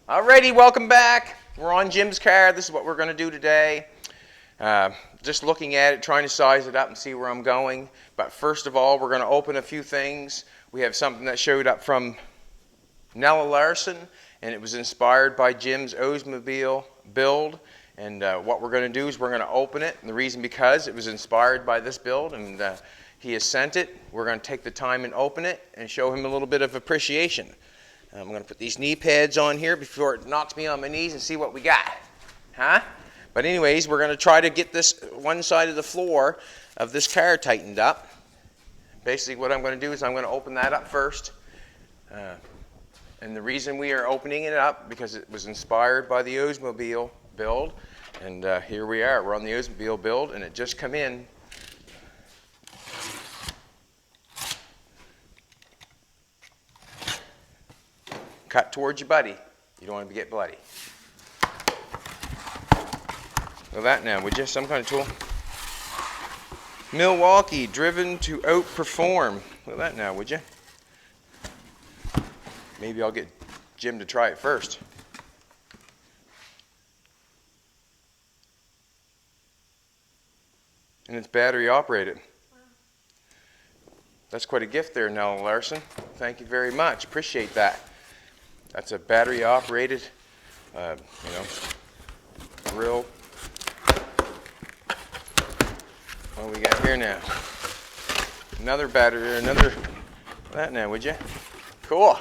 Alrighty, welcome back. We're on Jim's car. This is what we're going to do today. Just looking at it, trying to size it up and see where I'm going. But first of all, we're going to open a few things. We have something that showed up from Nella Larson, and it was inspired by Jim's Oldsmobile build. And what we're going to do is we're going to open it. And the reason because it was inspired by this build, and he has sent it. We're going to take the time and open it and show him a little bit of appreciation. I'm going to put these knee pads on here before it knocks me on my knees and see what we got. But anyways, we're going to try to get this one side of the floor of this car tightened up. Basically what I'm going to do is I'm going to open that up first. And the reason we are opening it up because it was inspired by the Oldsmobile build. And here we are. We're on the Oldsmobile build and it just come in. Cut towards your buddy. You don't want to get bloody. Look at that now, would you? Some kind of tool. Milwaukee, driven to outperform. Look at that now, would you? Maybe I'll get Jim to try it first. And it's battery operated. That's quite a gift there, Nella Larson. Thank you very much. Appreciate that. That's a battery operated, grill. What do we got here now? Another battery, another, that now, would you? Cool.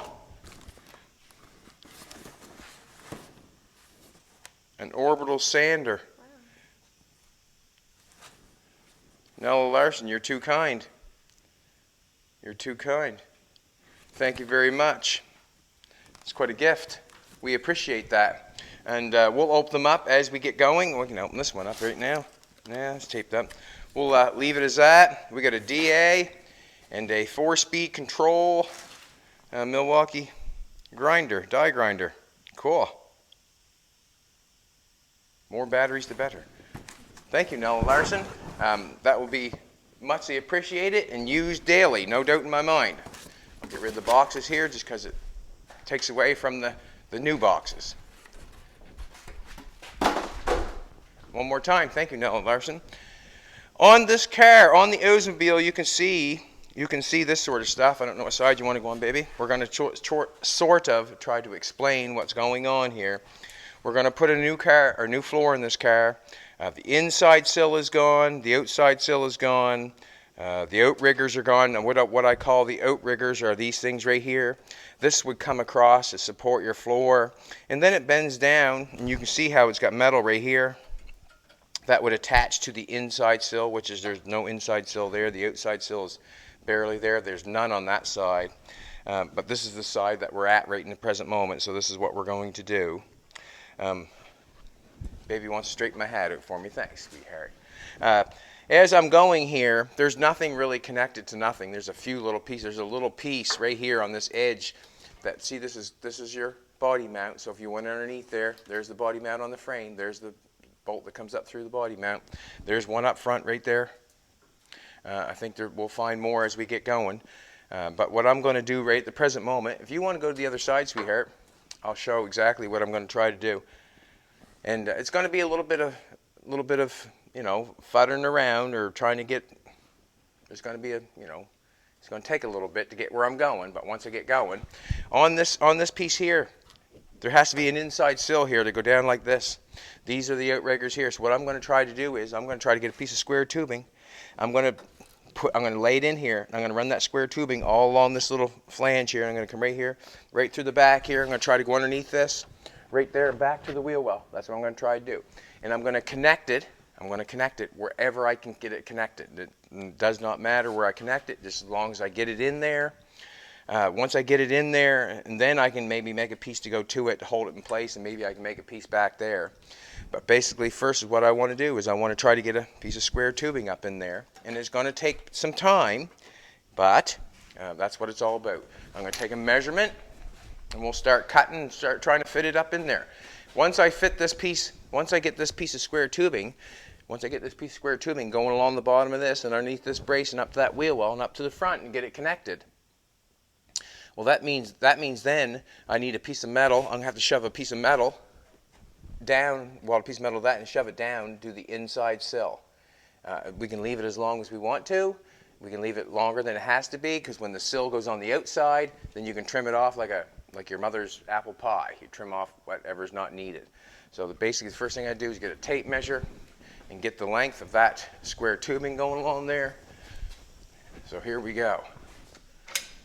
An orbital sander. Wow. Nella Larson, you're too kind. You're too kind. Thank you very much. It's quite a gift. We appreciate that. And we'll open them up as we get going. We can open this one up right now. Yeah, it's taped up. We'll leave it as that. We got a DA and a 4-speed control Milwaukee grinder, die grinder. Cool. More batteries, the better. Thank you, Nella Larson. That will be muchly appreciated and used daily, no doubt in my mind. I'll get rid of the boxes here just because it takes away from the new boxes. One more time. Thank you, Nella Larson. On this car, on the Oldsmobile, you can see this sort of stuff. I don't know what side you want to go on, baby. We're going to sort of try to explain what's going on here. We're going to put a new floor in this car. The inside sill is gone. The outside sill is gone. The outriggers are gone. And what I call the outriggers are these things right here. This would come across to support your floor. And then it bends down, and you can see how it's got metal right here. That would attach to the inside sill, which is there's no inside sill there. The outside sill is barely there. There's none on that side. But this is the side that we're at right in the present moment. So this is what we're going to do. Baby wants to straighten my hat out for me. Thanks, sweetheart. As I'm going here, there's nothing really connected to nothing. There's a few little pieces. There's a little piece right here on this edge. That see, this is your body mount. So if you went underneath there, there's the body mount on the frame. There's the bolt that comes up through the body mount. There's one up front right there. I think we'll find more as we get going. But what I'm going to do right at the present moment, if you want to go to the other side, sweetheart, I'll show exactly what I'm going to try to do. And it's going to be a little bit of fuddering around or trying to get. There's going to be it's going to take a little bit to get where I'm going. But once I get going, on this piece here, there has to be an inside sill here to go down like this. These are the outriggers here. So what I'm going to try to do is I'm going to try to get a piece of square tubing. I'm going to lay it in here. And I'm going to run that square tubing all along this little flange here. I'm going to come right here, right through the back here. I'm going to try to go underneath this, right there, and back to the wheel well. That's what I'm going to try to do. And I'm going to connect it. I'm going to connect it wherever I can get it connected. It does not matter where I connect it, just as long as I get it in there. Once I get it in there, and then I can maybe make a piece to go to it to hold it in place, and maybe I can make a piece back there. But basically, first, what I want to do is I want to try to get a piece of square tubing up in there. And it's going to take some time, but that's what it's all about. I'm going to take a measurement, and we'll start cutting and start trying to fit it up in there. Once I get this piece of square tubing, going along the bottom of this and underneath this brace and up to that wheel well and up to the front and get it connected, Well, that means then I need a piece of metal. I'm going to have to shove a piece of metal down, well, a piece of metal of that, and shove it down to the inside sill. We can leave it as long as we want to. We can leave it longer than it has to be, because when the sill goes on the outside, then you can trim it off like your mother's apple pie. You trim off whatever's not needed. So basically the first thing I do is get a tape measure and get the length of that square tubing going along there. So here we go.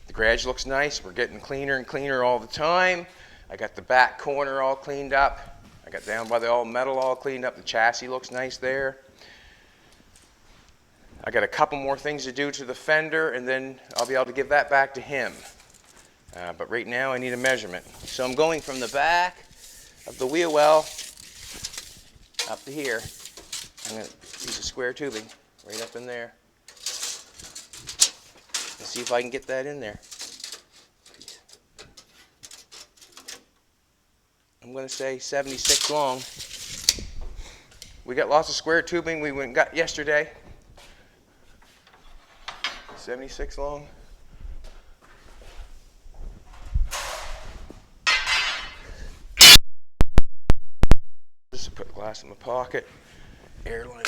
The garage looks nice. We're getting cleaner and cleaner all the time. I got the back corner all cleaned up. I got down by the all metal all cleaned up. The chassis looks nice there. I got a couple more things to do to the fender, and then I'll be able to give that back to him. But right now I need a measurement. So I'm going from the back of the wheel well up to here. I'm going to use a square tubing right up in there. Let's see if I can get that in there. I'm going to say 76 long. We got lots of square tubing we went and got yesterday. 76 long. Just put the glass in my pocket. Airline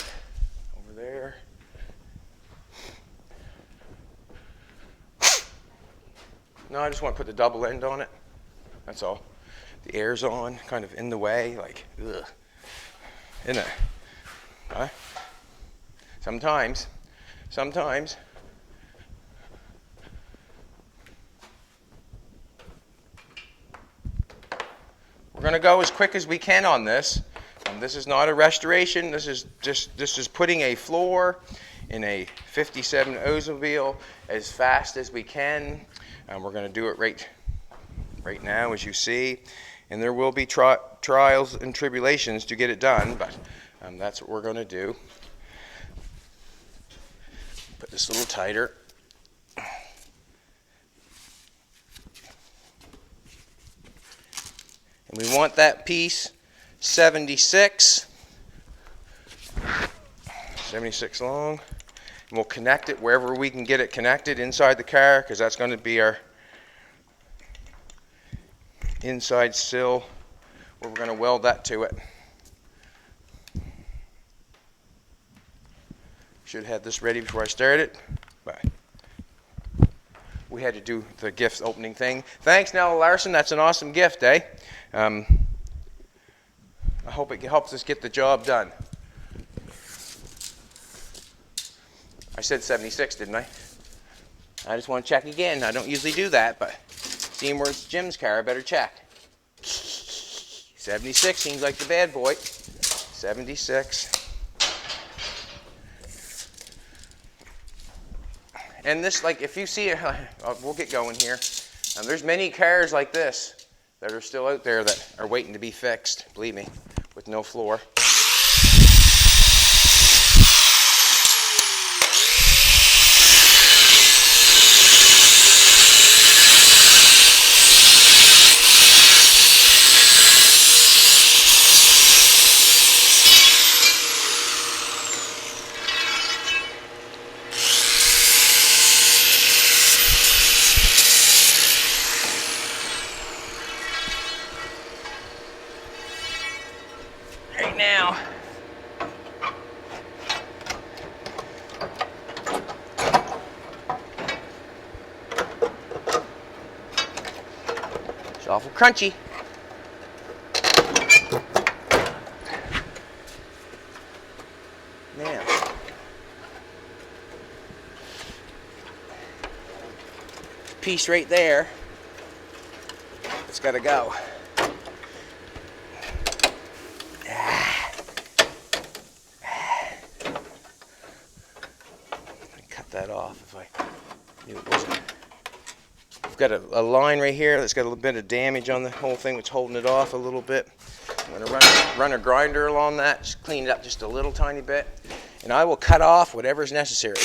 over there. No, I just want to put the double end on it. That's all. The air's on, kind of in the way, like, ugh. Isn't it? Huh? Sometimes. We're going to go as quick as we can on this. This is not a restoration. This is putting a floor in a 57 Oldsmobile as fast as we can. We're going to do it right now, as you see. And there will be trials and tribulations to get it done, but that's what we're going to do. Put this a little tighter. And we want that piece 76 long. And we'll connect it wherever we can get it connected inside the car, because that's going to be our inside sill where we're going to weld that to it. Should have this ready before I started, but we had to do the gift opening thing. Thanks, Nella Larson. That's an awesome gift, eh? I hope it helps us get the job done. I said 76, didn't I? I just want to check again. I don't usually do that, but seeing where it's Jim's car, I better check. 76 seems like the bad boy. 76. And this, like, if you see it, we'll get going here. There's many cars like this that are still out there that are waiting to be fixed, believe me, with no floor. Right now, it's awful crunchy. Now, piece right there, it's got to go. That off if I knew it wasn't. I've got a line right here that's got a little bit of damage on the whole thing, which is holding it off a little bit. I'm going to run a grinder along that, just clean it up just a little tiny bit, and I will cut off whatever is necessary.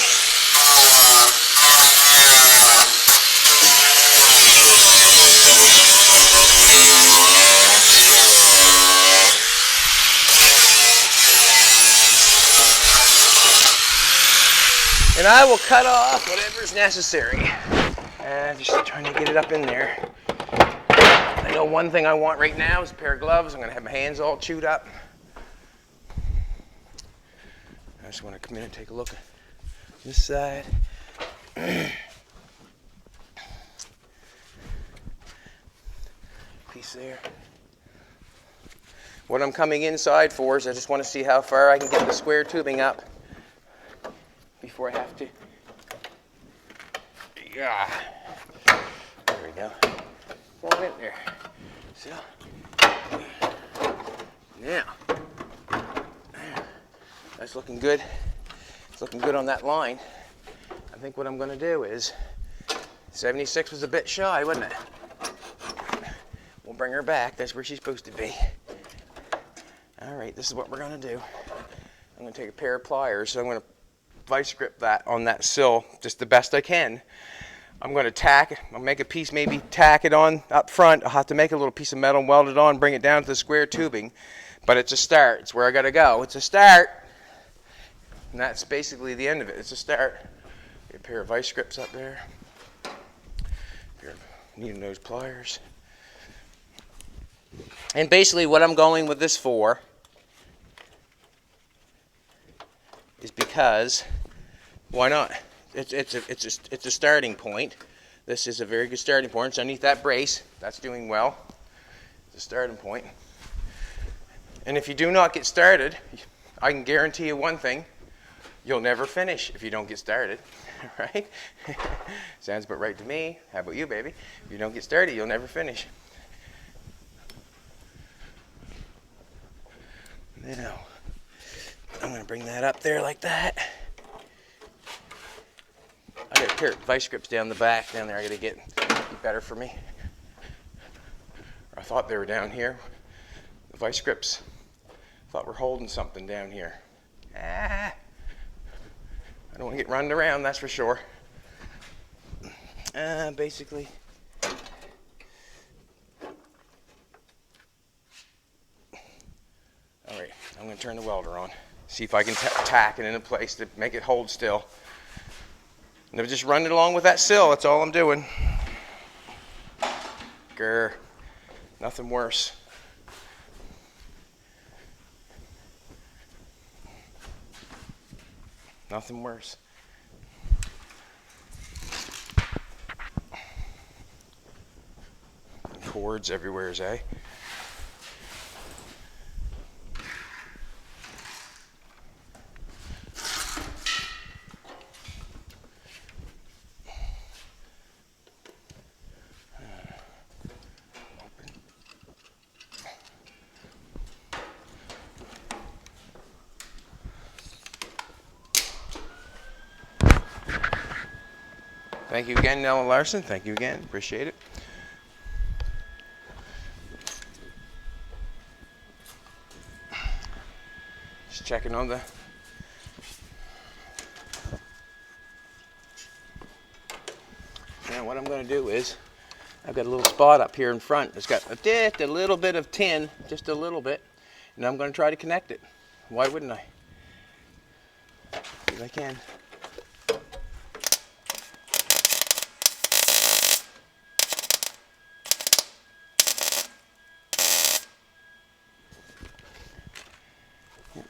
And I will cut off whatever is necessary. And just trying to get it up in there. I know one thing I want right now is a pair of gloves. I'm going to have my hands all chewed up. I just want to come in and take a look at this side. Piece there. What I'm coming inside for is I just want to see how far I can get the square tubing up before I have to. Yeah. There we go. Go on in there. So. Now. That's looking good. It's looking good on that line. I think what I'm going to do is 76 was a bit shy, wasn't it? We'll bring her back. That's where she's supposed to be. All right, this is what we're going to do. I'm going to take a pair of pliers. So I'm going to vice grip that on that sill just the best I can. I'm going to tack it. I'll make a piece, maybe tack it on up front. I'll have to make a little piece of metal and weld it on, bring it down to the square tubing. But it's a start. It's where I got to go. It's a start. And that's basically the end of it. It's a start. Get a pair of vice grips up there. A pair of needle nose pliers. And basically what I'm going with this for is because, why not? It's a starting point. This is a very good starting point. It's underneath that brace. That's doing well. It's a starting point. And if you do not get started, I can guarantee you one thing. You'll never finish if you don't get started, right? Sounds about right to me. How about you, baby? If you don't get started, you'll never finish. Now, I'm going to bring that up there like that. I got a pair of vice grips down the back down there. I got to get better for me. Or I thought they were down here. The vice grips. I thought we're holding something down here. I don't want to get run around, that's for sure. Basically. All right, I'm going to turn the welder on. See if I can tack it into place to make it hold still. And I'm just running along with that sill. That's all I'm doing. Grr. Nothing worse. Nothing worse. Cords everywhere, eh? Thank you again, Nella Larson. Thank you again. Appreciate it. Just checking on the... Now what I'm going to do is, I've got a little spot up here in front. It's got just a little bit of tin, just a little bit. And I'm going to try to connect it. Why wouldn't I? See if I can.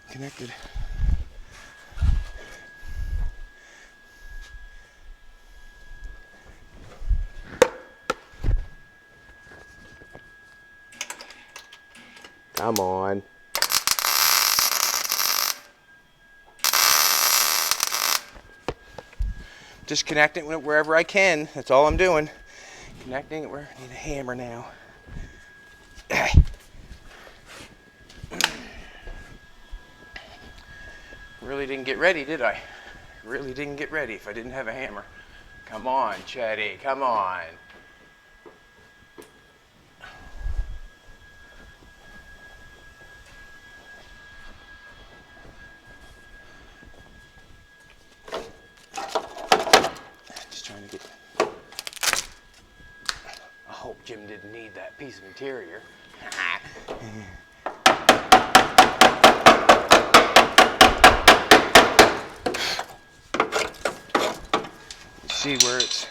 Connected. Come on. Just connecting it wherever I can. That's all I'm doing. Connecting it where I need a hammer now. Really didn't get ready, did I? Really didn't get ready if I didn't have a hammer. Come on, Chetty, come on. Just trying to get... I hope Jim didn't need that piece of interior. See where it's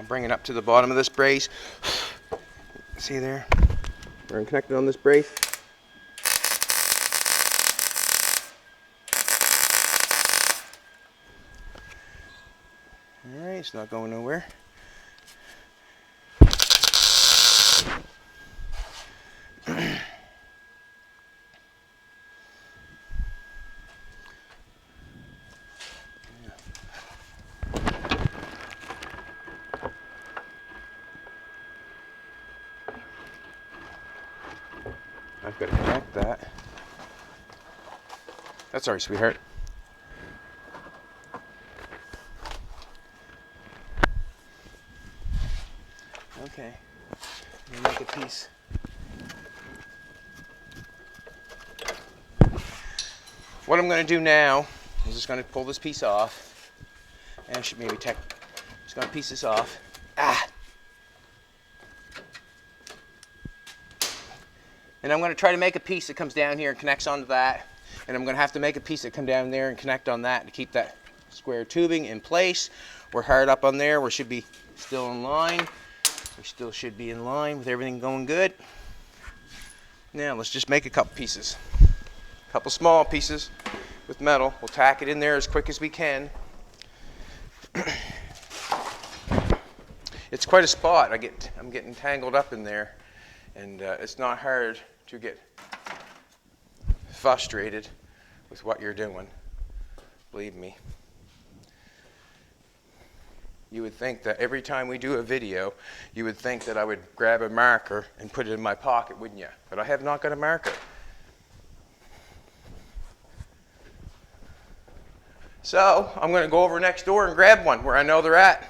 bring it up to the bottom of this brace. See there? We're connected on this brace. All right, it's not going nowhere. I've got to connect that. That's all right, sweetheart. Okay, I'm gonna make a piece. What I'm gonna do now is just gonna pull this piece off. And I should maybe just gonna piece this off. And I'm going to try to make a piece that comes down here and connects onto that. And I'm going to have to make a piece that come down there and connect on that to keep that square tubing in place. We're hard up on there. We should be still in line. We still should be in line with everything going good. Now let's just make a couple pieces. A couple small pieces with metal. We'll tack it in there as quick as we can. It's quite a spot. I'm getting tangled up in there. And it's not hard to get frustrated with what you're doing. Believe me. You would think that every time we do a video, you would think that I would grab a marker and put it in my pocket, wouldn't you? But I have not got a marker. So I'm going to go over next door and grab one where I know they're at.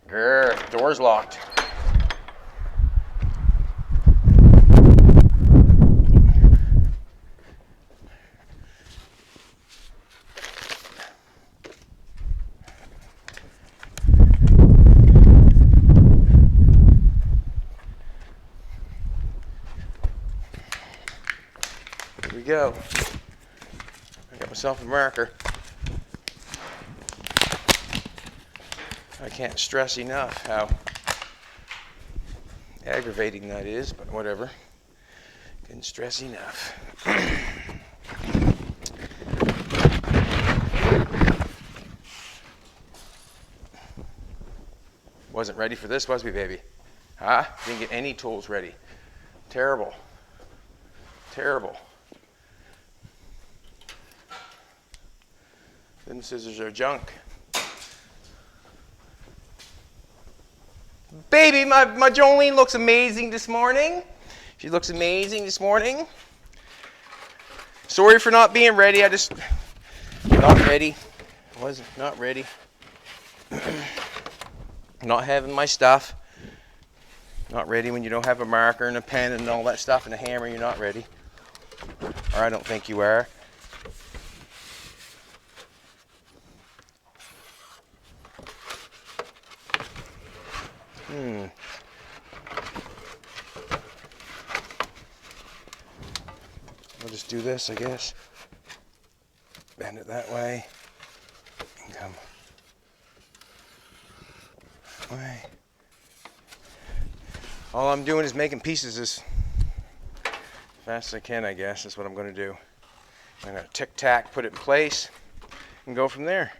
Grr, door's locked. Here we go. I got myself a marker. I can't stress enough how aggravating that is, but whatever. Couldn't stress enough. Wasn't ready for this, was we, baby? Huh? Didn't get any tools ready. Terrible. Terrible. Them scissors are junk. Baby, my Jolene looks amazing this morning. She looks amazing this morning. Sorry for not being ready. I just not ready. I wasn't not ready. Not having my stuff. Not ready when you don't have a marker and a pen and all that stuff and a hammer. You're not ready. Or I don't think you are. I'll just do this, I guess. Bend it that way. And come that way. All I'm doing is making pieces as fast as I can, I guess. That's what I'm going to do. I'm going to tic-tac, put it in place, and go from there.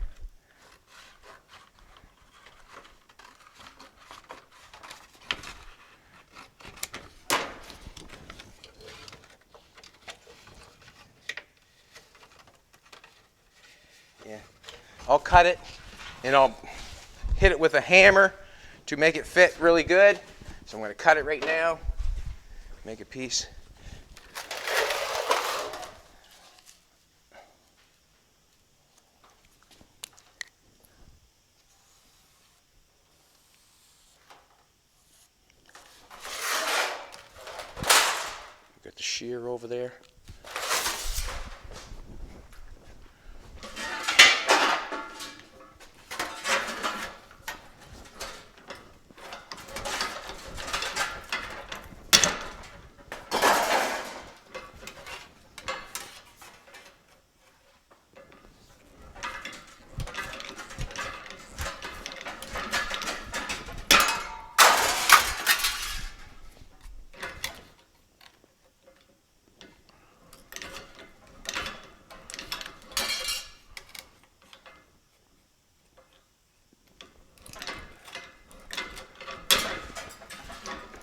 Yeah, I'll cut it and I'll hit it with a hammer to make it fit really good. So I'm going to cut it right now, make a piece. Got the shear over there.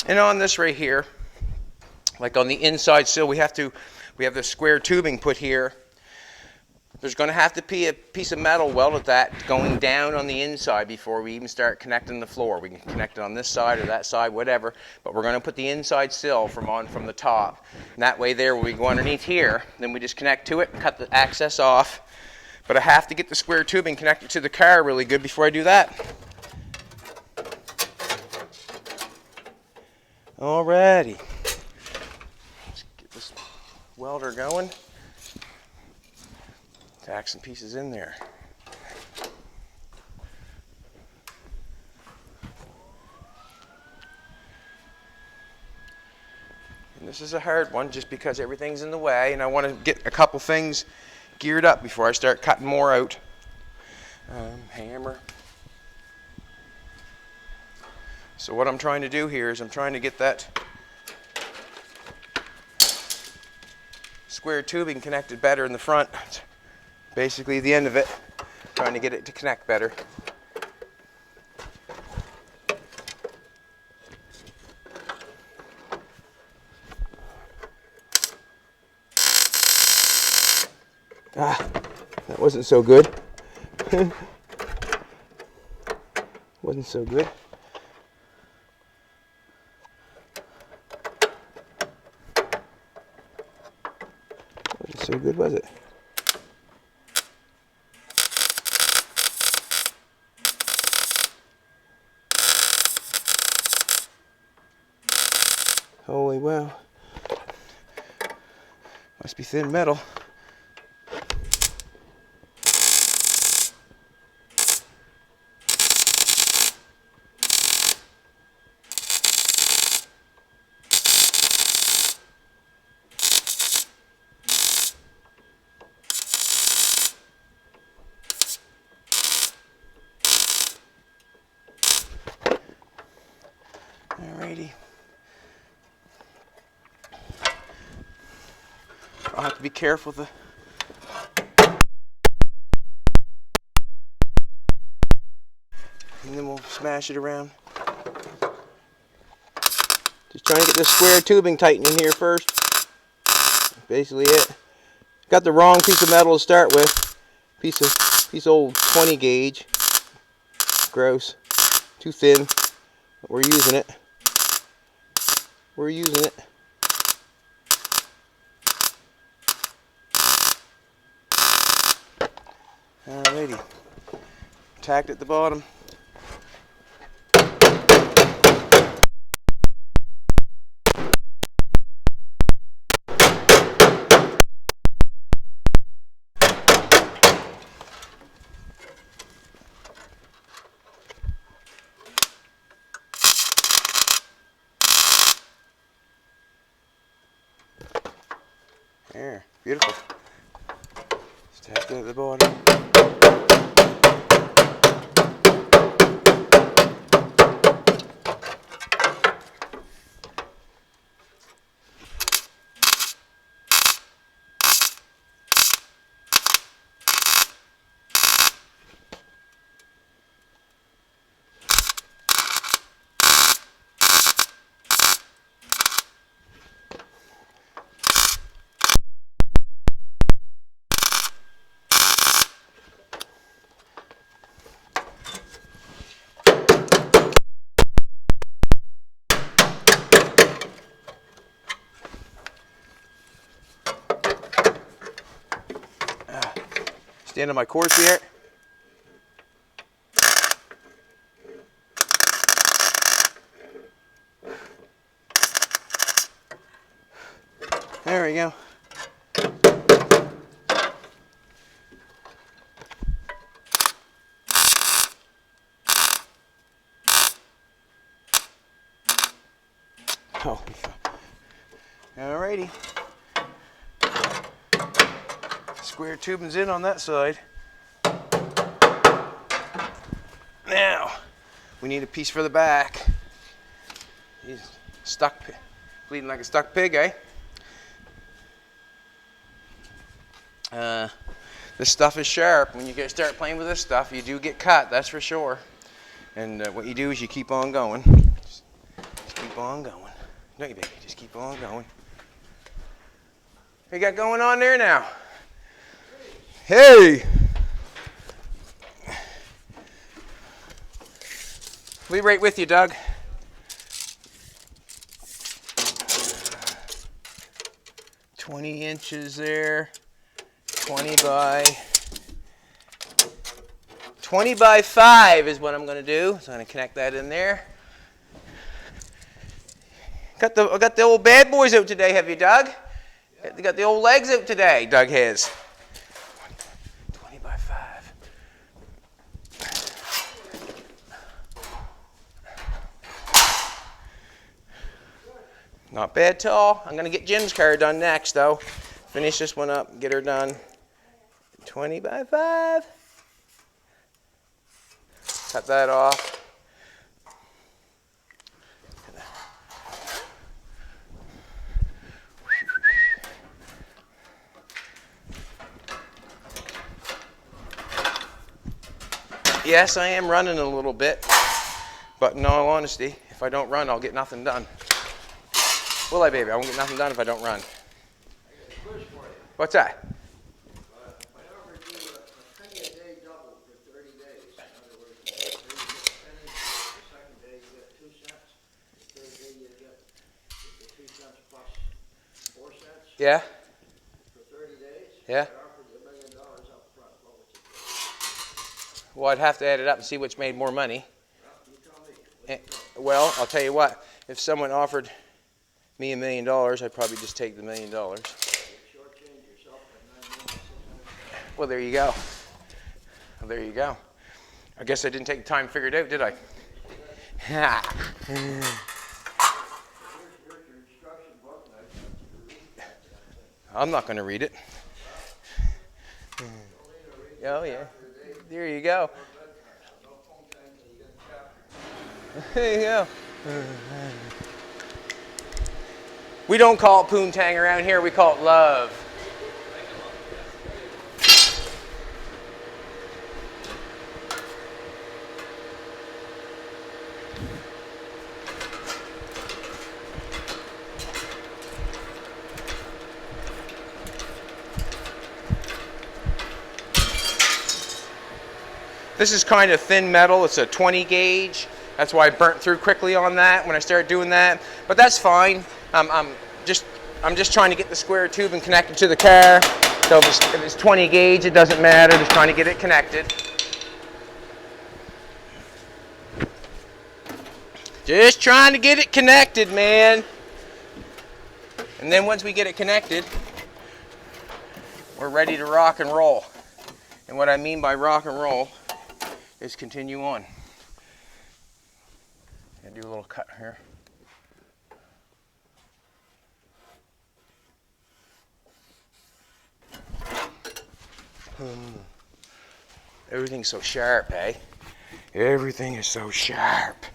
And on this right here, like on the inside sill, we have the square tubing put here. There's going to have to be a piece of metal welded that going down on the inside before we even start connecting the floor. We can connect it on this side or that side, whatever, but we're going to put the inside sill from the top. And that way there, when we go underneath here, then we just connect to it and cut the access off. But I have to get the square tubing connected to the car really good before I do that. Alrighty. Let's get this welder going. Tack some pieces in there. And this is a hard one just because everything's in the way, and I want to get a couple things geared up before I start cutting more out. Hammer. So what I'm trying to do here is I'm trying to get that square tubing connected better in the front. Basically the end of it, trying to get it to connect better. That wasn't so good. Wasn't so good. Wasn't so good, was it? Holy wow. Must be thin metal. Alrighty. I'll have to be careful and then we'll smash it around. Just trying to get this square tubing tightened in here first. Basically it. Got the wrong piece of metal to start with. Piece of old 20 gauge. Gross. Too thin. But we're using it. We're using it. Alrighty. Tacked at the bottom. There, beautiful. Just tacked it at the bottom. Stand on my course here. There we go. Oh, alrighty. Square tubing's in on that side. Now, we need a piece for the back. He's stuck, bleeding like a stuck pig, eh? This stuff is sharp. When you start playing with this stuff, you do get cut, that's for sure. And what you do is you keep on going. Just keep keep on going. Don't you, baby? Just keep on going. What you got going on there now? Hey! We'll be right with you, Doug. $20 there. 20 by 5 is what I'm going to do. So I'm going to connect that in there. Got the old bad boys out today, have you, Doug? Yeah. Got the old legs out today, Doug has. 20 by 5. Not bad at all. I'm going to get Jim's car done next, though. Finish this one up, get her done. 20 by 5. Cut that off. Yes, I am running a little bit, but in all honesty, if I don't run, I'll get nothing done. Will I, baby? I won't get nothing done if I don't run. What's that? Yeah. For 30 days. Yeah. Well, I'd have to add it up and see which made more money. Well, I'll tell you what. If someone offered me $1 million, I'd probably just take the $1 million. Well, there you go. Well, there you go. I guess I didn't take the time to figure it out, did I? I'm not going to read it. Oh, yeah. There you go. There you go. We don't call it poontang around here. We call it love. This is kind of thin metal. It's a 20 gauge. That's why I burnt through quickly on that when I started doing that. But that's fine. I'm just trying to get the square tube and connect it to the car. So if it's 20 gauge, it doesn't matter. Just trying to get it connected. Just trying to get it connected, man. And then once we get it connected, we're ready to rock and roll. And what I mean by rock and roll is continue on. And do a little cut here. Everything's so sharp, eh? Everything is so sharp.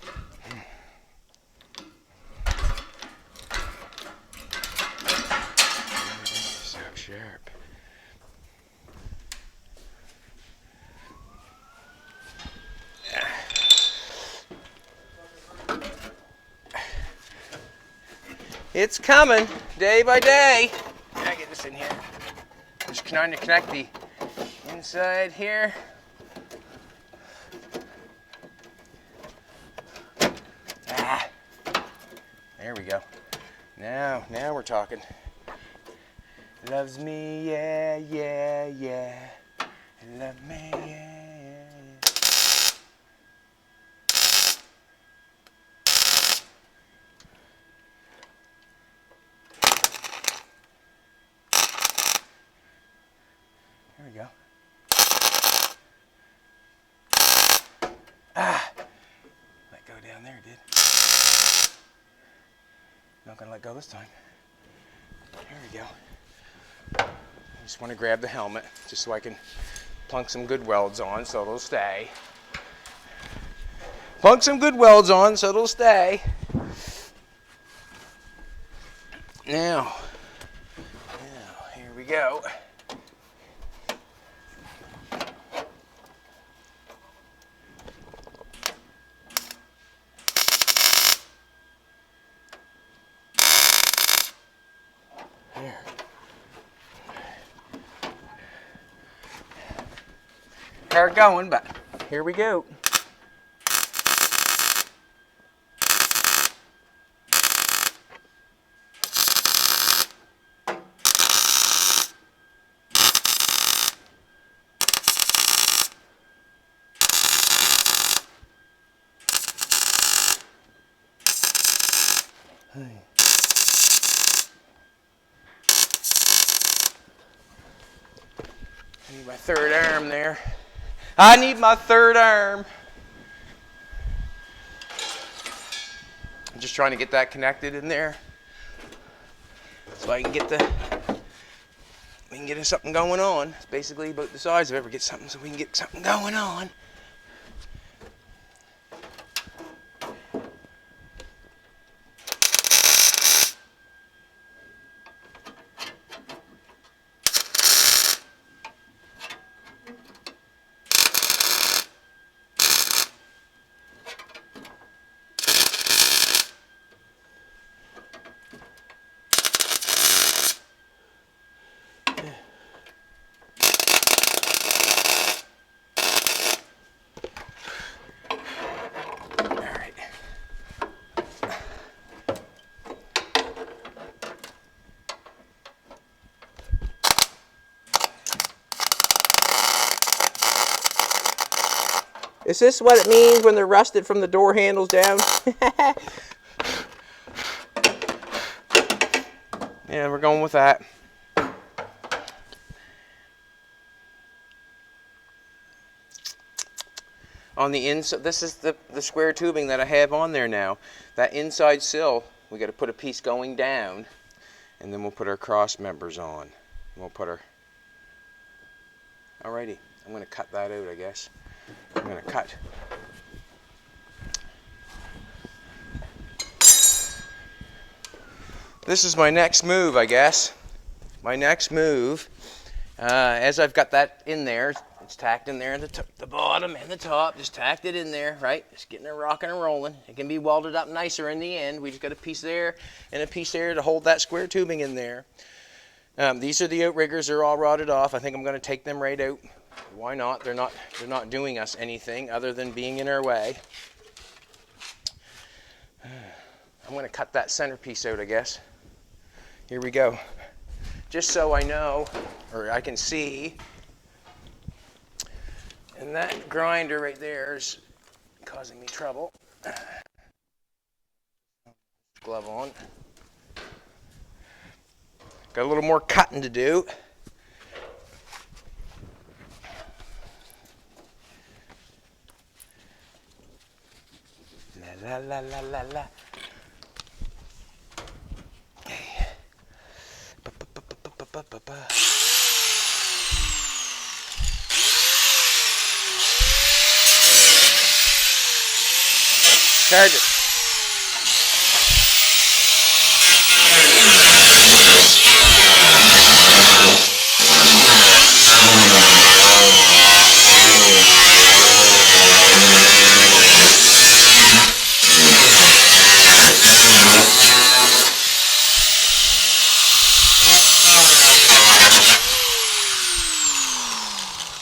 Everything is so sharp. It's coming, day by day. I get this in here. Just trying to connect the inside here. There we go. Now we're talking. Loves me, yeah, yeah, yeah. Love me, yeah, yeah. There we go. Let go down there, did. Not gonna let go this time. There we go. I just want to grab the helmet just so I can plunk some good welds on so it'll stay. Plunk some good welds on so it'll stay. Now, here we go. hard going, but here we go. I need my third arm there. I need my third arm. I'm just trying to get that connected in there so I can get something going on. It's basically about the size of it. Get something so we can get something going on. Is this what it means when they're rusted from the door handles down? Yeah, we're going with that. On the inside, this is the square tubing that I have on there now. That inside sill, we got to put a piece going down, and then we'll put our cross members on. We'll put our... Alrighty, I'm going to cut that out, I guess. I'm going to cut. This is my next move, I guess. My next move, as I've got that in there, it's tacked in there at the bottom and the top, just tacked it in there, right? Just getting it rocking and rolling. It can be welded up nicer in the end. We just got a piece there and a piece there to hold that square tubing in there. These are the outriggers. They're all rotted off. I think I'm going to take them right out. Why not? They're not doing us anything other than being in our way. I'm going to cut that centerpiece out, I guess. Here we go. Just so I know, or I can see. And that grinder right there is causing me trouble. Glove on. Got a little more cutting to do. La la la la la. Hey. Ba, ba, ba, ba, ba, ba, ba, ba. Charge it.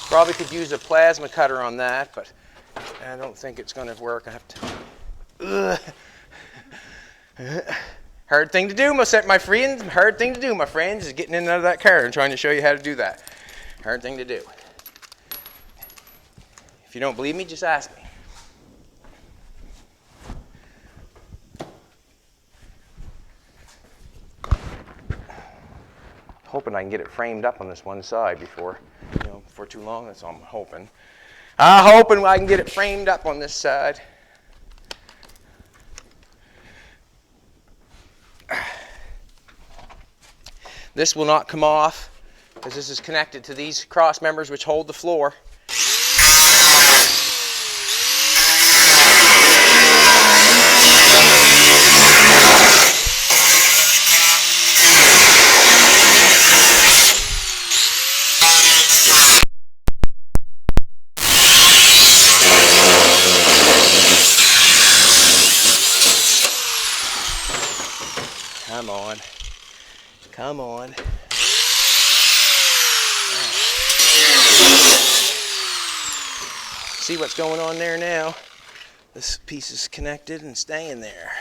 Probably could use a plasma cutter on that, but I don't think it's going to work. I have to. Hard thing to do, my friends. Hard thing to do, my friends, is getting in and out of that car and trying to show you how to do that. Hard thing to do. If you don't believe me, just ask me. Hoping I can get it framed up on this one side before too long. That's all I'm hoping. I'm hoping I can get it framed up on this side. This will not come off because this is connected to these cross members which hold the floor. Come on. Come on. See what's going on there now. This piece is connected and staying there.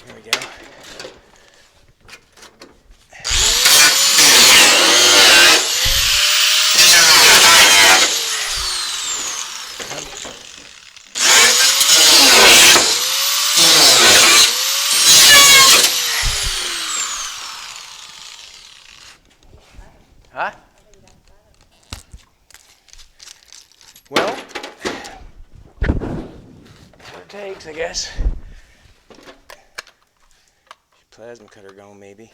Here we go. Huh? Well, that's what it takes, I guess. Plasma cutter going, maybe.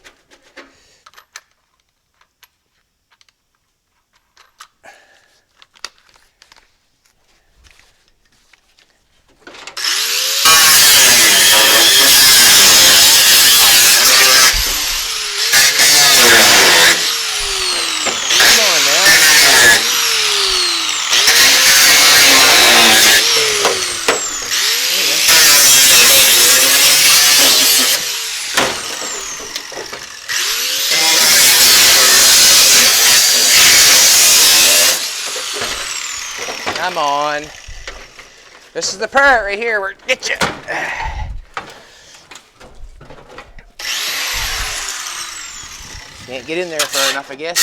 Come on. This is the part right here where it gets you. Can't get in there far enough, I guess.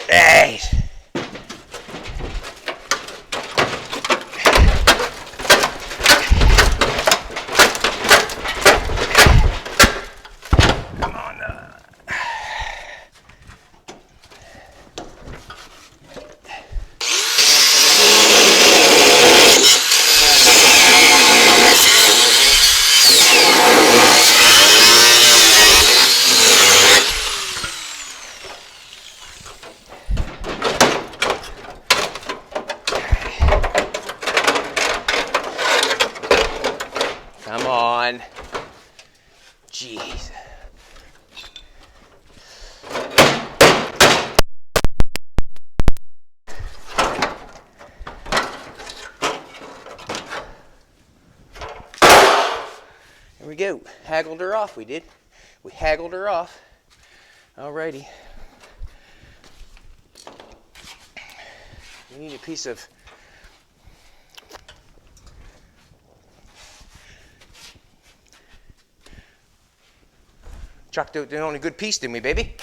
Hey. Come on. Jeez. Here we go. Haggled her off, we did. We haggled her off. Alrighty. We need a piece of chucked out the only good piece, didn't we, baby?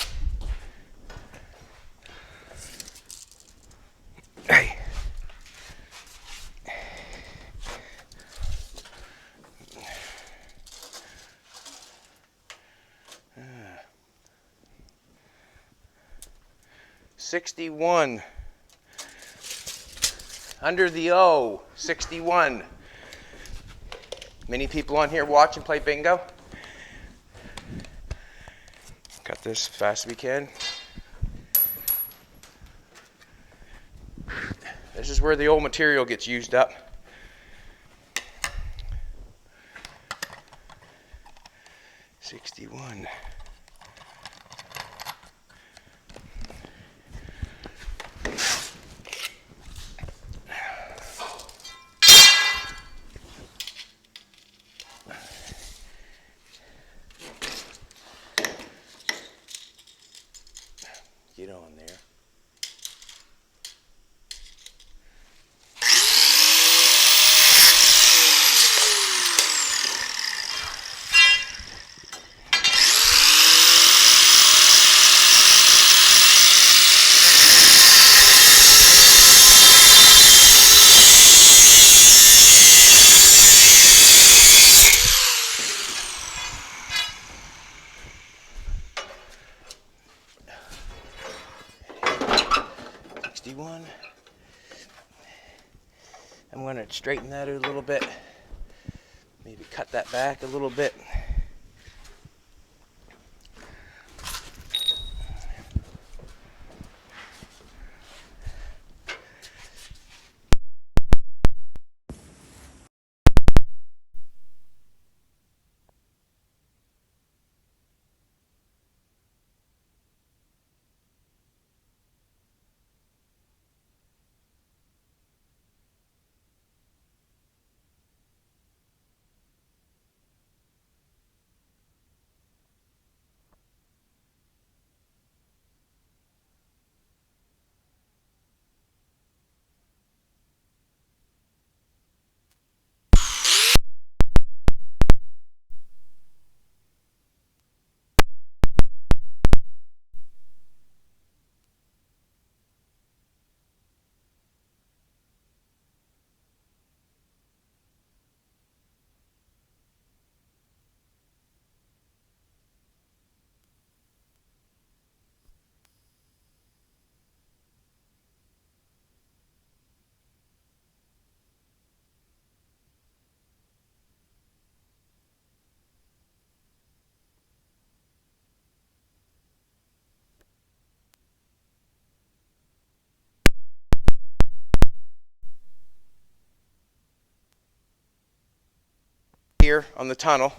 Hey. Uh. 61. Under the O, 61. Many people on here watch and play bingo. Cut this as fast as we can. This is where the old material gets used up. $61. Get on there. I'm going to straighten that out a little bit. Maybe cut that back a little bit. here on the tunnel.